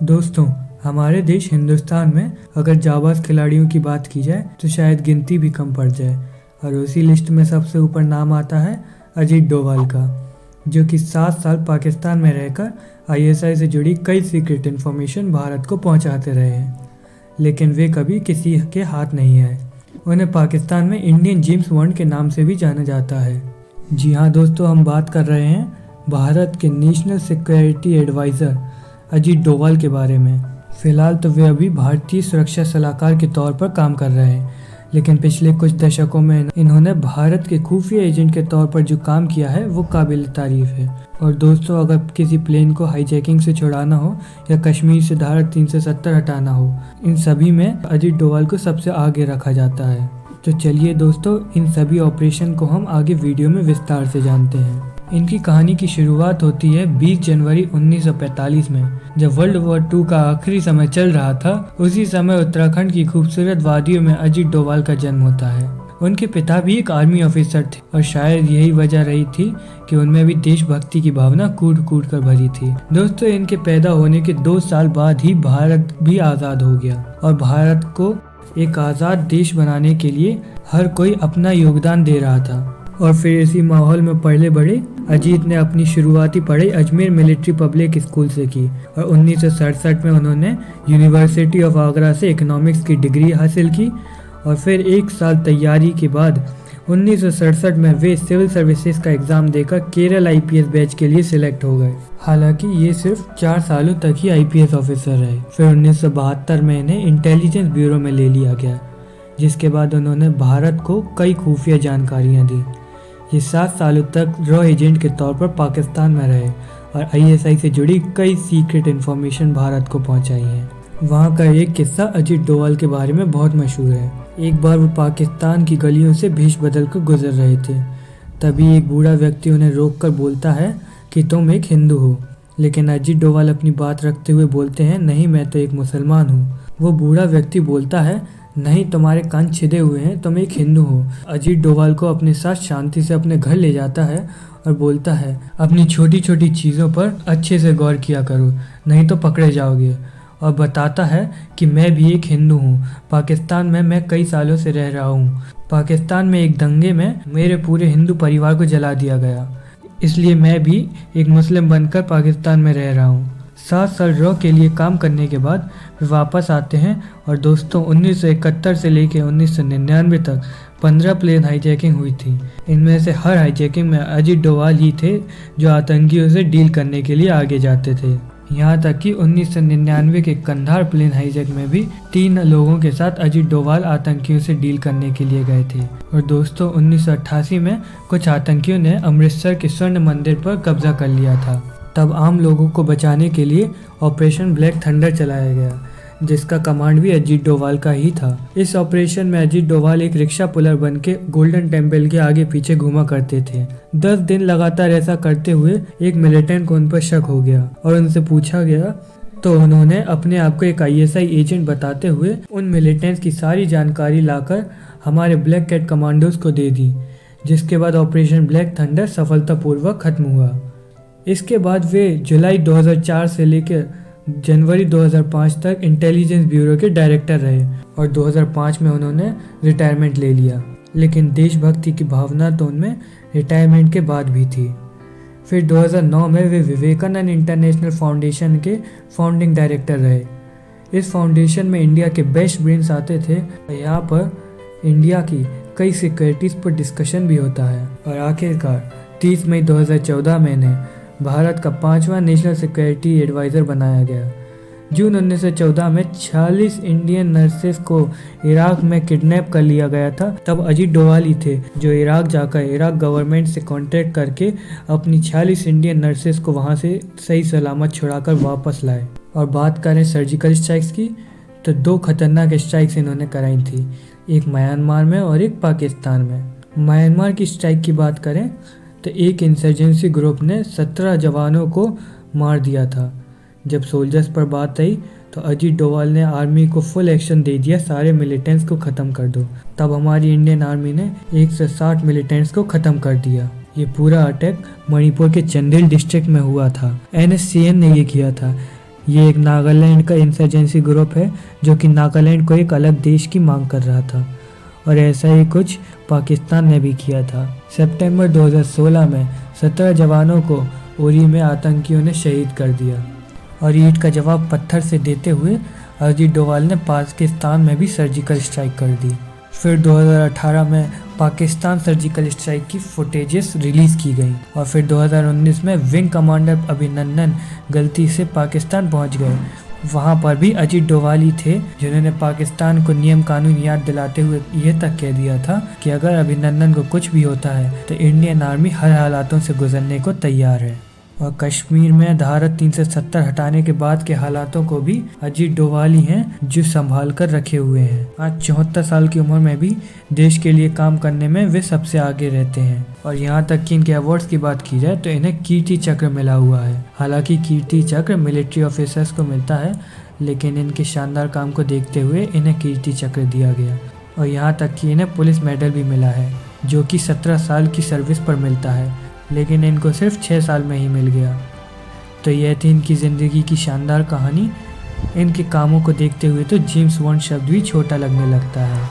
दोस्तों, हमारे देश हिंदुस्तान में अगर जाबाज खिलाड़ियों की बात की जाए तो शायद गिनती भी कम पड़ जाए। और उसी लिस्ट में सबसे ऊपर नाम आता है अजीत डोभाल का, जो कि 7 साल पाकिस्तान में रहकर आईएसआई से जुड़ी कई सीक्रेट इन्फॉर्मेशन भारत को पहुंचाते रहे हैं, लेकिन वे कभी किसी के हाथ नहीं आए। उन्हें पाकिस्तान में इंडियन जेम्स बॉन्ड के नाम से भी जाना जाता है। जी हाँ दोस्तों, हम बात कर रहे हैं भारत के national security adviser Ajit Doval के बारे में। फिलहाल तो वे अभी भारतीय सुरक्षा सलाहकार के तौर पर काम कर रहे हैं, लेकिन पिछले कुछ दशकों में इन्होंने भारत के खुफिया एजेंट के तौर पर जो काम किया है वो काबिल तारीफ है। और दोस्तों, अगर किसी प्लेन को हाईजैकिंग से छुड़ाना हो या कश्मीर से धारा 370 हटाना हो, इन सभी में अजीत डोभाल को सबसे आगे रखा जाता है। तो चलिए दोस्तों, इन सभी ऑपरेशन को हम आगे वीडियो में विस्तार से जानते हैं। इनकी कहानी की शुरुआत होती है 20 जनवरी 1945 में, जब वर्ल्ड वॉर 2 का आखिरी समय चल रहा था। उसी समय उत्तराखंड की खूबसूरत वादियों में अजीत डोभाल का जन्म होता है। उनके पिता भी एक आर्मी ऑफिसर थे और शायद यही वजह रही थी कि उनमें भी देशभक्ति की भावना कूट कूट कर भरी थी। दोस्तों, इनके पैदा होने के 2 साल बाद ही भारत भी आज़ाद हो गया और भारत को एक आज़ाद देश बनाने के लिए हर कोई अपना योगदान दे रहा था। और फिर इसी माहौल में पले बढ़े अजीत ने अपनी शुरुआती पढ़ाई अजमेर मिलिट्री पब्लिक स्कूल से की और 1967 में उन्होंने यूनिवर्सिटी ऑफ आगरा से इकोनॉमिक्स की डिग्री हासिल की। और फिर 1 साल तैयारी के बाद 1967 में वे सिविल सर्विसेज का एग्ज़ाम देकर केरल आईपीएस बैच के लिए सिलेक्ट हो गए। हालांकि ये सिर्फ 4 सालों तक ही आईपीएस ऑफिसर रहे। फिर 1972 में इन्हें इंटेलिजेंस ब्यूरो में ले लिया गया, जिसके बाद उन्होंने भारत को कई खुफिया जानकारियाँ दी। ये 7 सालों तक रॉ एजेंट के तौर पर पाकिस्तान में रहे और आईएसआई से जुड़ी कई सीक्रेट इन्फॉर्मेशन भारत को पहुंचाई है। वहाँ का एक किस्सा अजीत डोभाल के बारे में बहुत मशहूर है। एक बार वो पाकिस्तान की गलियों से भेष बदल कर गुजर रहे थे। तभी एक बूढ़ा व्यक्ति उन्हें रोक कर बोलता है कि तुम एक हिंदू हो, लेकिन अजीत डोभाल अपनी बात रखते हुए बोलते हैं, नहीं, मैं तो एक मुसलमान हूँ। वो बूढ़ा व्यक्ति बोलता है, नहीं, तुम्हारे कान छिदे हुए हैं, तुम एक हिंदू हो। अजीत डोभाल को अपने साथ शांति से अपने घर ले जाता है और बोलता है, अपनी छोटी छोटी चीज़ों पर अच्छे से गौर किया करो, नहीं तो पकड़े जाओगे। और बताता है कि मैं भी एक हिंदू हूँ, पाकिस्तान में मैं कई सालों से रह रहा हूँ। पाकिस्तान में एक दंगे में मेरे पूरे हिंदू परिवार को जला दिया गया, इसलिए मैं भी एक मुस्लिम बनकर पाकिस्तान में रह रहा हूँ। 7 साल रॉ के लिए काम करने के बाद वे वापस आते हैं और दोस्तों 1971 से लेकर 1999 तक 15 प्लेन हाईजैकिंग हुई थी। इनमें से हर हाईजैकिंग में अजीत डोभाल ही थे जो आतंकियों से डील करने के लिए आगे जाते थे। यहाँ तक कि 1999 के कंधार प्लेन हाईजैक में भी 3 लोगों के साथ अजीत डोभाल आतंकियों से डील करने के लिए गए थे। और दोस्तों 1988 में कुछ आतंकियों ने अमृतसर के स्वर्ण मंदिर पर कब्जा कर लिया था। तब आम लोगों को बचाने के लिए ऑपरेशन ब्लैक थंडर चलाया गया, जिसका कमांड भी अजीत डोभाल का ही था। इस ऑपरेशन में अजीत डोभाल एक रिक्शा पुलर बन के गोल्डन टेम्पल के आगे पीछे घूमा करते थे। 10 दिन लगातार ऐसा करते हुए एक मिलिटेंट को उन पर शक हो गया और उनसे पूछा गया तो उन्होंने अपने आप को एक आईएसआई एजेंट बताते हुए उन मिलिटेंट्स की सारी जानकारी लाकर हमारे ब्लैक कैट कमांडोज को दे दी, जिसके बाद ऑपरेशन ब्लैक थंडर सफलतापूर्वक खत्म हुआ। इसके बाद वे जुलाई 2004 से लेकर जनवरी 2005 तक इंटेलिजेंस ब्यूरो के डायरेक्टर रहे और 2005 में उन्होंने रिटायरमेंट ले लिया। लेकिन देशभक्ति की भावना तो उनमें रिटायरमेंट के बाद भी थी। फिर 2009 में वे विवेकानंद इंटरनेशनल फाउंडेशन के फाउंडिंग डायरेक्टर रहे। इस फाउंडेशन में इंडिया के बेस्ट ब्रेन्स आते थे। यहाँ पर इंडिया की कई सिक्योरिटीज़ पर डिस्कशन भी होता है। और आखिरकार 30 मई 2014 में इन्हें भारत का 5वां नेशनल सिक्योरिटी एडवाइज़र बनाया गया। जून 1914 में 46 इंडियन नर्सेस को इराक में किडनैप कर लिया गया था। तब अजीत डोभाल ही थे जो इराक जाकर इराक गवर्नमेंट से कॉन्ट्रैक्ट करके अपनी 46 इंडियन नर्सेस को वहां से सही सलामत छुड़ाकर वापस लाए। और बात करें सर्जिकल स्ट्राइक्स की, तो 2 खतरनाक स्ट्राइक्स इन्होंने कराई थी, एक म्यांमार में और एक पाकिस्तान में। म्यांमार की स्ट्राइक की बात करें तो एक इंसर्जेंसी ग्रुप ने 17 जवानों को मार दिया था। जब सोल्जर्स पर बात आई तो अजीत डोभाल ने आर्मी को फुल एक्शन दे दिया, सारे मिलिटेंट्स को ख़त्म कर दो। तब हमारी इंडियन आर्मी ने 160 मिलिटेंट्स को ख़त्म कर दिया। ये पूरा अटैक मणिपुर के चंदेल डिस्ट्रिक्ट में हुआ था। एनएससीएन ने ये किया था। ये एक नागालैंड का इंसर्जेंसी ग्रुप है जो कि नागालैंड को एक अलग देश की मांग कर रहा था, और ऐसा ही कुछ पाकिस्तान ने भी किया था। सितंबर 2016 में 17 जवानों को उरी में आतंकियों ने शहीद कर दिया, और ईंट का जवाब पत्थर से देते हुए अजीत डोभाल ने पाकिस्तान में भी सर्जिकल स्ट्राइक कर दी। फिर 2018 में पाकिस्तान सर्जिकल स्ट्राइक की फुटेजेस रिलीज़ की गई, और फिर 2019 में विंग कमांडर अभिनंदन गलती से पाकिस्तान पहुंच गए। वहां पर भी अजीत डोभाल ही थे जिन्होंने पाकिस्तान को नियम कानून याद दिलाते हुए यह तक कह दिया था कि अगर अभिनंदन को कुछ भी होता है तो इंडियन आर्मी हर हालातों से गुजरने को तैयार है। और कश्मीर में धारा 370 हटाने के बाद के हालातों को भी अजीत डोभाल ही हैं जो संभाल कर रखे हुए हैं। आज 74 साल की उम्र में भी देश के लिए काम करने में वे सबसे आगे रहते हैं। और यहाँ तक कि इनके अवार्ड्स की बात की जाए तो इन्हें कीर्ति चक्र मिला हुआ है। हालांकि कीर्ति चक्र मिलिट्री ऑफिसर्स को मिलता है, लेकिन इनके शानदार काम को देखते हुए इन्हें कीर्ति चक्र दिया गया। और यहाँ तक कि इन्हें पुलिस मेडल भी मिला है, जो कि 17 साल की सर्विस पर मिलता है, लेकिन इनको सिर्फ 6 साल में ही मिल गया। तो यह थी इनकी ज़िंदगी की शानदार कहानी। इनके कामों को देखते हुए तो जेम्स बॉन्ड शब्द भी छोटा लगने लगता है।